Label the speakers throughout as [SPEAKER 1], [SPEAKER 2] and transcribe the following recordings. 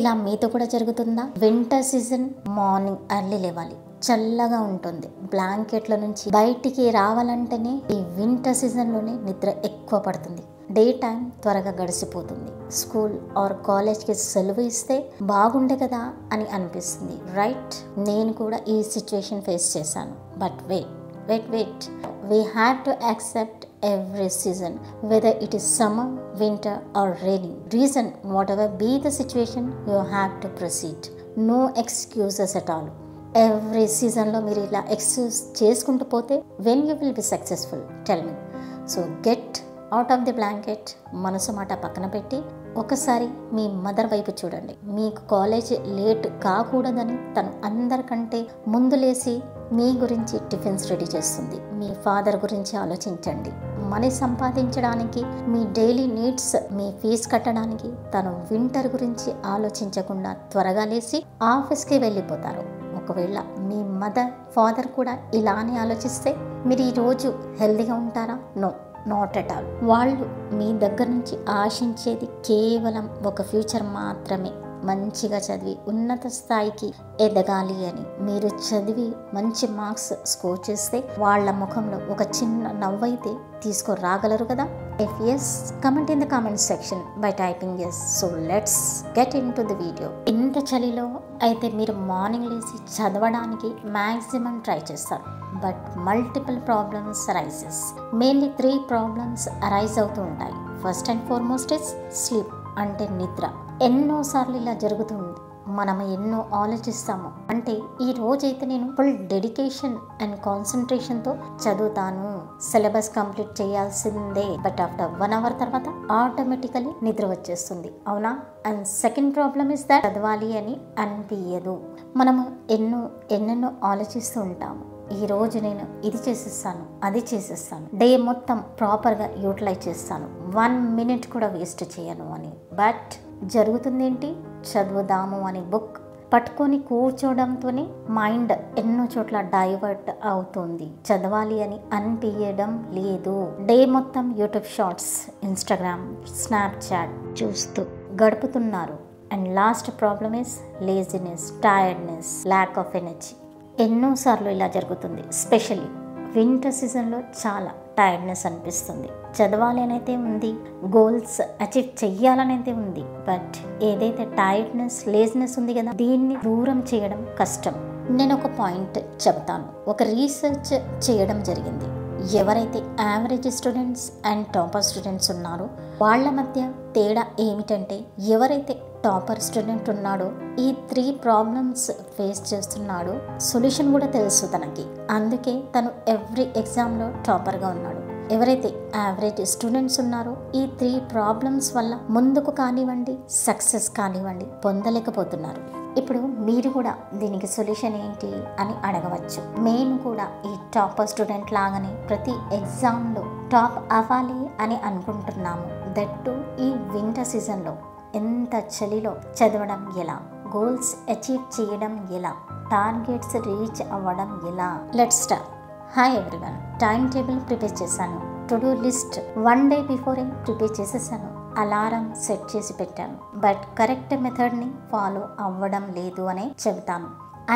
[SPEAKER 1] ఇలా మీతో కూడా జరుగుతుందా? వింటర్ సీజన్ మార్నింగ్ ఎర్లీ లేవాలి, చల్లగా ఉంటుంది. బ్లాంకెట్ల నుంచి బయటికి రావాలంటేనే ఈ వింటర్ సీజన్లోనే నిద్ర ఎక్కువ పడుతుంది. డే టైం త్వరగా గడిచిపోతుంది. స్కూల్ ఆర్ కాలేజ్కి సెలవు ఇస్తే బాగుండే కదా అని అనిపిస్తుంది, రైట్? నేను కూడా ఈ సిచ్యువేషన్ ఫేస్ చేశాను. But wait. We have to accept every season, whether it is summer, winter or rainy. Reason, whatever be the situation, you have to proceed. No excuses at all. Every season lo meer ila excuse cheskuntu pothe, when you will be successful? Tell me. So get out of the blanket, మనసు మాట పక్కన పెట్టి ఒకసారి మీ mother వైపు చూడండి. మీకు college late కాకూడదని తను అందరికంటే ముందు లేసి మీ గురించి టిఫిన్స్ రెడీ చేస్తుంది. మీ ఫాదర్ గురించి ఆలోచించండి. మనీ సంపాదించడానికి, మీ డైలీ నీడ్స్, మీ ఫీజు కట్టడానికి తను వింటర్ గురించి ఆలోచించకుండా త్వరగా లేచి ఆఫీస్కి వెళ్ళిపోతారు. ఒకవేళ మీ మదర్ ఫాదర్ కూడా ఇలానే ఆలోచిస్తే మీరు ఈరోజు హెల్తీగా ఉంటారా? No, not at all. వాళ్ళు మీ దగ్గర నుంచి ఆశించేది కేవలం ఒక ఫ్యూచర్ మాత్రమే. మంచిగా చదివి ఉన్నత స్థాయికి ఎదగాలి అని. మీరు చదివి మంచి మార్క్స్ స్కోర్ చేస్తే వాళ్ళ ముఖంలో ఒక చిన్న నవ్వైతే తీసుకురాగలరు కదా? If yes, comment in the comment section by typing yes. So let's get in to the video. ఇంత చలిలో అయితే మీరు మార్నింగ్ లేచి చదవడానికి మ్యాక్సిమం ట్రై చేస్తారు. But multiple problems arises. Mainly 3 problems arise అవుతూ ఉంటాయి. First and foremost is sleep, అంటే నిద్ర. ఎన్నోసార్లు ఇలా జరుగుతుంది. మనం ఎన్నో ఆలోచిస్తాము. అంటే ఈ రోజైతే నేను ఫుల్ డెడికేషన్ అండ్ కాన్సన్ట్రేషన్తో చదువుతాను, సిలబస్ కంప్లీట్ చేయాల్సిందే. బట్ ఆఫ్టర్ 1 అవర్ తర్వాత ఆటోమేటికలీ నిద్ర వచ్చేస్తుంది, అవునా? And second problem is that చదవాలి అని అనిపించదు. మనము ఎన్నెన్నో ఆలోచిస్తూ ఉంటాము. ఈ రోజు నేను ఇది చేసేస్తాను, అది చేసేస్తాను, డే మొత్తం ప్రాపర్గా యూటిలైజ్ చేస్తాను, 1 మినిట్ కూడా వేస్ట్ చేయను అని. బట్ జరుగుతుందేంటి? చదువుదాము అని బుక్ పట్టుకొని కూర్చోవడంతోనే మైండ్ ఎన్నో చోట్ల డైవర్ట్ అవుతుంది. చదవాలి అని అనిపించడం లేదు. డే మొత్తం యూట్యూబ్ షార్ట్స్, ఇన్స్టాగ్రామ్, స్నాప్చాట్ చూస్తూ గడుపుతున్నారు. And last problem is laziness, tiredness, lack of energy. ఎన్నోసార్లు ఇలా జరుగుతుంది. స్పెషల్లీ వింటర్ సీజన్లో చాలా టైర్డ్నెస్ అనిపిస్తుంది. చదవాలి అనైతే ఉంది, గోల్స్ అచీవ్ చెయ్యాలనైతే ఉంది. బట్ ఏదైతే టైర్డ్నెస్, లేజినెస్ ఉంది కదా, దీన్ని దూరం చేయడం కష్టం. నేను ఒక పాయింట్ చెప్తాను. ఒక రీసెర్చ్ చేయడం జరిగింది. ఎవరైతే average students and topper students ఉన్నారో వాళ్ళ మధ్య తేడా ఏమిటంటే, ఎవరైతే టాపర్ స్టూడెంట్ ఉన్నాడో ఈ 3 ప్రాబ్లమ్స్ ఫేస్ చేస్తున్నాడో సొల్యూషన్ కూడా తెలుసు తనకి. అందుకే తను ఎవ్రీ ఎగ్జామ్లో టాపర్గా ఉన్నాడు. ఎవరైతే యావరేజ్ స్టూడెంట్స్ ఉన్నారో ఈ 3 ప్రాబ్లమ్స్ వల్ల ముందుకు కానివ్వండి, సక్సెస్ కానివ్వండి పొందలేకపోతున్నారు. ఇప్పుడు మీరు కూడా దీనికి సొల్యూషన్ ఏంటి అని అడగవచ్చు. మేము కూడా ఈ టాపర్ స్టూడెంట్ లాగానే ప్రతి ఎగ్జామ్లో టాప్ అవ్వాలి అని అనుకుంటున్నాము. దట్టు ఈ వింటర్ సీజన్లో. ఎంత చలిలో చదవడం ఎలా, గోల్స్ అచీవ్ చేయడం ఎలా, టార్గెట్స్ రీచ్ అవ్వడం ఎలా? Let's start. Hi everyone, time table prepare చేశాను. To do list 1 day before prepare చేసేసాను. అలారం సెట్ చేసి పెట్టాను. బట్ కరెక్ట్ మెథడ్ని ఫాలో అవ్వడం లేదు అనే చెబుతాను.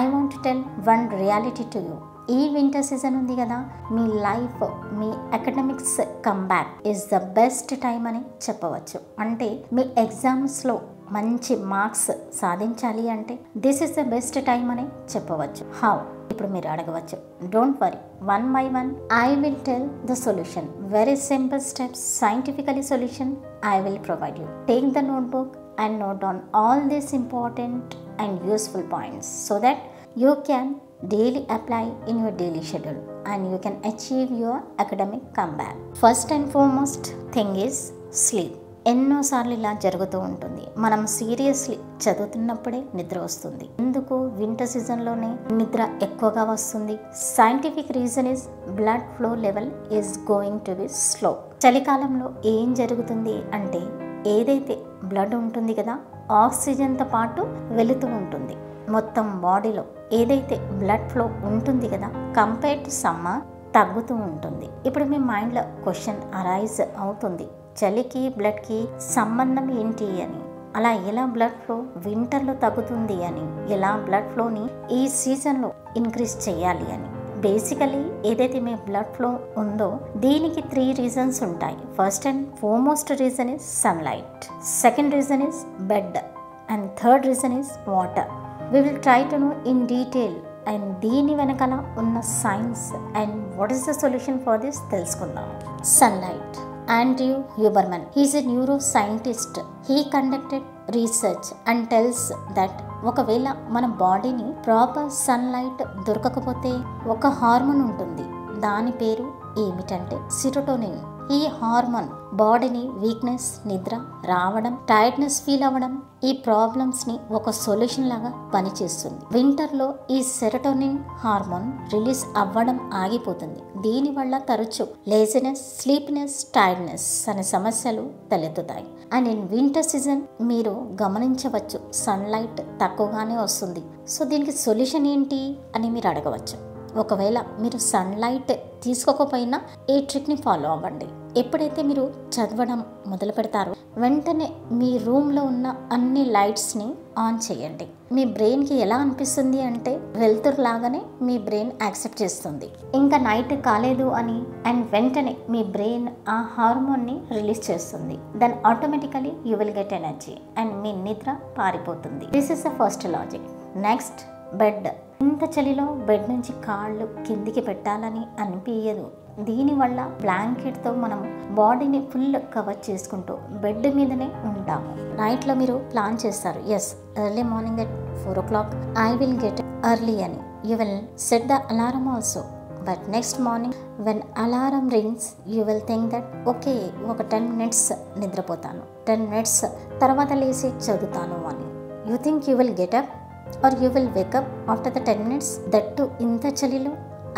[SPEAKER 1] I want to tell 1 reality to you. ఈ వింటర్ సీజన్ ఉంది కదా, మీ లైఫ్, మీ academics comeback is the best time అని చెప్పవచ్చు. అంటే మీ ఎగ్జామ్స్లో మంచి మార్క్స్ సాధించాలి అంటే this is the best time అని చెప్పవచ్చు. హౌ? ఇప్పుడు మీరు అడగవచ్చు. Don't worry, 1 by 1 I will tell the solution. Very simple steps, scientifically solution I will provide you. Take the notebook and note down all these important and useful points so that you can daily apply in your daily schedule and you can achieve your academic comeback. First and foremost thing is sleep. ఎన్నోసార్లు ఇలా జరుగుతూ ఉంటుంది. మనం seriously చదువుతున్నప్పుడే నిద్ర వస్తుంది. ఎందుకు winter సీజన్లోనే నిద్ర ఎక్కువగా వస్తుంది? Scientific reason is blood flow level is going to be slow. చలికాలంలో ఏం జరుగుతుంది అంటే, ఏదైతే బ్లడ్ ఉంటుంది కదా, ఆక్సిజన్తో పాటు వెళుతూ ఉంటుంది మొత్తం బాడీలో. ఏదైతే బ్లడ్ ఫ్లో ఉంటుంది కదా, కంపేర్ టు సమ్మర్ తగ్గుతూ ఉంటుంది. ఇప్పుడు మీ మైండ్లో క్వశ్చన్ అరైజ్ అవుతుంది, చలికి బ్లడ్కి సంబంధం ఏంటి అని. అలా ఎలా బ్లడ్ ఫ్లో వింటర్లో తగ్గుతుంది అని, ఎలా బ్లడ్ ఫ్లోని ఈ సీజన్లో ఇంక్రీజ్ చేయాలి అని. బేసికలీ ఏదైతే మీ బ్లడ్ ఫ్లో ఉందో దీనికి 3 రీజన్స్ ఉంటాయి. First and foremost reason is sunlight, second reason is bed, and third reason is water. We will try to know in detail and దీని వెనకాల ఉన్న science and what is the solution for this తెలుసుకుందాం. Sunlight. Andrew Huberman, he is a neuroscientist. He conducted research and tells that ఒకవేళ మన బాడీని proper sunlight దొరకకపోతే ఒక hormone ఉంటుంది, దాని పేరు ఏమిటంటే సిరోటోనిన్. ఈ హార్మోన్ బాడీని వీక్నెస్, నిద్ర రావడం, టైర్డ్నెస్ ఫీల్ అవ్వడం, ఈ ప్రాబ్లమ్స్ ని ఒక సొల్యూషన్ లాగా పనిచేస్తుంది. వింటర్లో ఈ సెరోటోనిన్ హార్మోన్ రిలీజ్ అవ్వడం ఆగిపోతుంది. దీనివల్ల తరచు లేజినెస్, స్లీప్నెస్, టైర్డ్నెస్ అనే సమస్యలు తలెత్తుతాయి. అండ్ ఇన్ వింటర్ సీజన్ మీరు గమనించవచ్చు సన్లైట్ తక్కువగానే వస్తుంది. సో దీనికి సొల్యూషన్ ఏంటి అని మీరు అడగవచ్చు. ఒకవేళ మీరు సన్లైట్ తీసుకోకపోయినా ఈ ట్రిక్ని ఫాలో అవ్వండి. ఎప్పుడైతే మీరు చదవడం మొదలు పెడతారో వెంటనే మీ రూమ్లో ఉన్న అన్ని లైట్స్ని ఆన్ చేయండి. మీ బ్రెయిన్కి ఎలా అనిపిస్తుంది అంటే వెలుతురు లాగానే మీ బ్రెయిన్ యాక్సెప్ట్ చేస్తుంది. ఇంకా నైట్ కాలేదు అని అండ్ వెంటనే మీ బ్రెయిన్ ఆ హార్మోన్ని రిలీజ్ చేస్తుంది. Then automatically you will get energy and మీ నిద్ర పారిపోతుంది. This is the first logic. Next, bed. ఇంత చలిలో బెడ్ నుంచి కాళ్ళు కిందికి పెట్టాలని అనిపించదు. దీనివల్ల బ్లాంకెట్తో మనం బాడీని ఫుల్ కవర్ చేసుకుంటూ బెడ్ మీదనే ఉంటాము. నైట్లో మీరు ప్లాన్ చేస్తారు, yes early morning at 4 o'clock I will get early అని. You will set the alarm also. But next morning when alarm rings you will think that okay ఒక 10 minutes నిద్రపోతాను, 10 minutes తర్వాత లేచి చదువుతాను అని. You think you will get up or you will wake up after the 10 minutes, that too inta chalilo?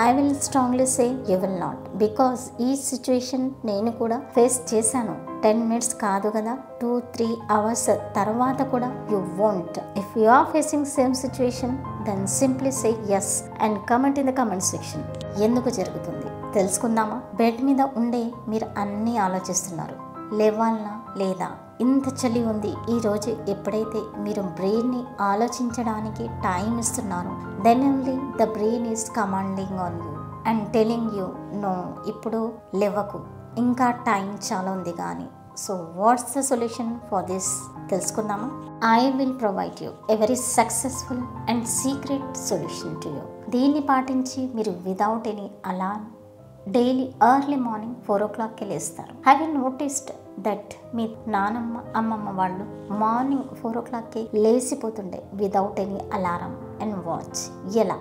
[SPEAKER 1] I will strongly say you will not, because ఈ situation నేను కూడా face చేశాను. 10 minutes కాదు కదా, 2-3 hours తర్వాత కూడా you won't. If you are facing same situation, then simply say yes and comment in the comment section. ఎందుకు జరుగుతుంది తెలుసుకుందామా? బెడ్ మీద ఉండే మీరు అన్నీ ఆలోచిస్తున్నారు, లేవాలనా లేదా, ఇంత చలి ఉంది ఈరోజు. ఎప్పుడైతే మీరు బ్రెయిన్ని ఆలోచించడానికి టైం ఇస్తున్నారు, then only the brain is commanding on you and telling you no ఇప్పుడు లేవకు, ఇంకా టైం చాలా ఉంది కానీ. So what's the solution for this తెలుసుకుందామా? I will provide you a very successful and secret solution to you. దీన్ని పాటించి మీరు without any alarm daily early morning 4 o'clockకి లేస్తారు. హ్యావ్ యూ నోటిస్డ్ దట్ మీ నానమ్మ, అమ్మమ్మ వాళ్ళు మార్నింగ్ 4 o'clockకి లేచిపోతుండే without any alarm and watch? ఎలా?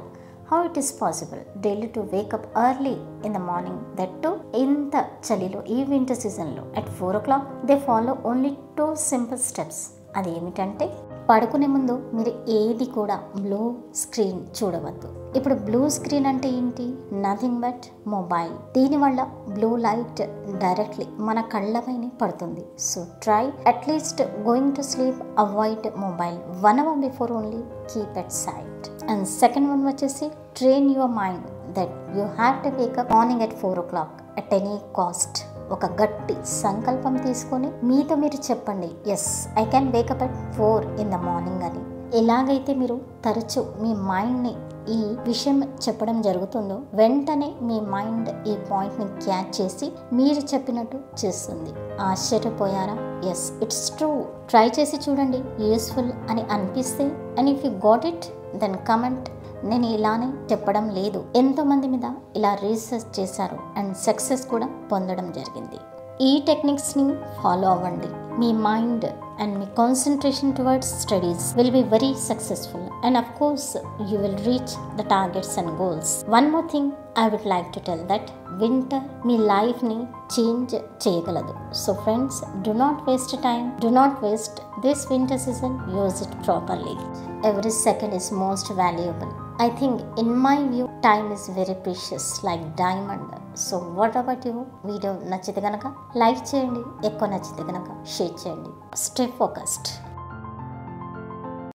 [SPEAKER 1] How it is possible daily to wake up early in the morning, that to ఇంత చలిలో ఈ వింటర్ సీజన్లో at 4 o'clock they follow only 2 simple steps. అది ఏమిటంటే పడుకునే ముందు మీరు ఏది కూడా బ్లూ స్క్రీన్ చూడవద్దు. ఇప్పుడు బ్లూ స్క్రీన్ అంటే ఏంటి? Nothing but mobile. దీనివల్ల బ్లూ లైట్ డైరెక్ట్లీ మన కళ్ళపైనే పడుతుంది. So try at least going to sleep avoid mobile 1 hour before only, keep at side. And second one వచ్చేసి train your mind that you have to wake up morning at 4 o'clock at any cost. ఒక గట్టి సంకల్పం తీసుకొని మీతో మీరు చెప్పండి, yes I can wake up at 4 in the morning అని. ఎలాగైతే మీరు తరచు మీ మైండ్ని ఈ విషయం చెప్పడం జరుగుతుందో వెంటనే మీ మైండ్ ఈ పాయింట్ని క్యాచ్ చేసి మీరు చెప్పినట్టు చేస్తుంది. ఆశ్చర్యపోయారా? Yes, it's true. ట్రై చేసి చూడండి, యూస్ఫుల్ అని అనిపిస్తే and if you got it then comment. నేను ఇలానే చెప్పడం లేదు, ఎంతోమంది మీద ఇలా రీసెర్చ్ చేశారు అండ్ సక్సెస్ కూడా పొందడం జరిగింది. ఈ టెక్నిక్స్ని ఫాలో అవ్వండి. మీ మైండ్ అండ్ మీ concentration towards studies will be very successful and of course you will reach the targets and goals. One more thing I would like to tell that winter మీ లైఫ్ని చేంజ్ చేయగలదు. So friends, do not waste time, do not waste this winter season, use it properly. Every second is most valuable. I think in my view time is very precious like diamond. So what about you? Video నచ్చితే గనక like చేయండి, ఎక్కువ నచ్చితే గనక share చేయండి. Stay focused.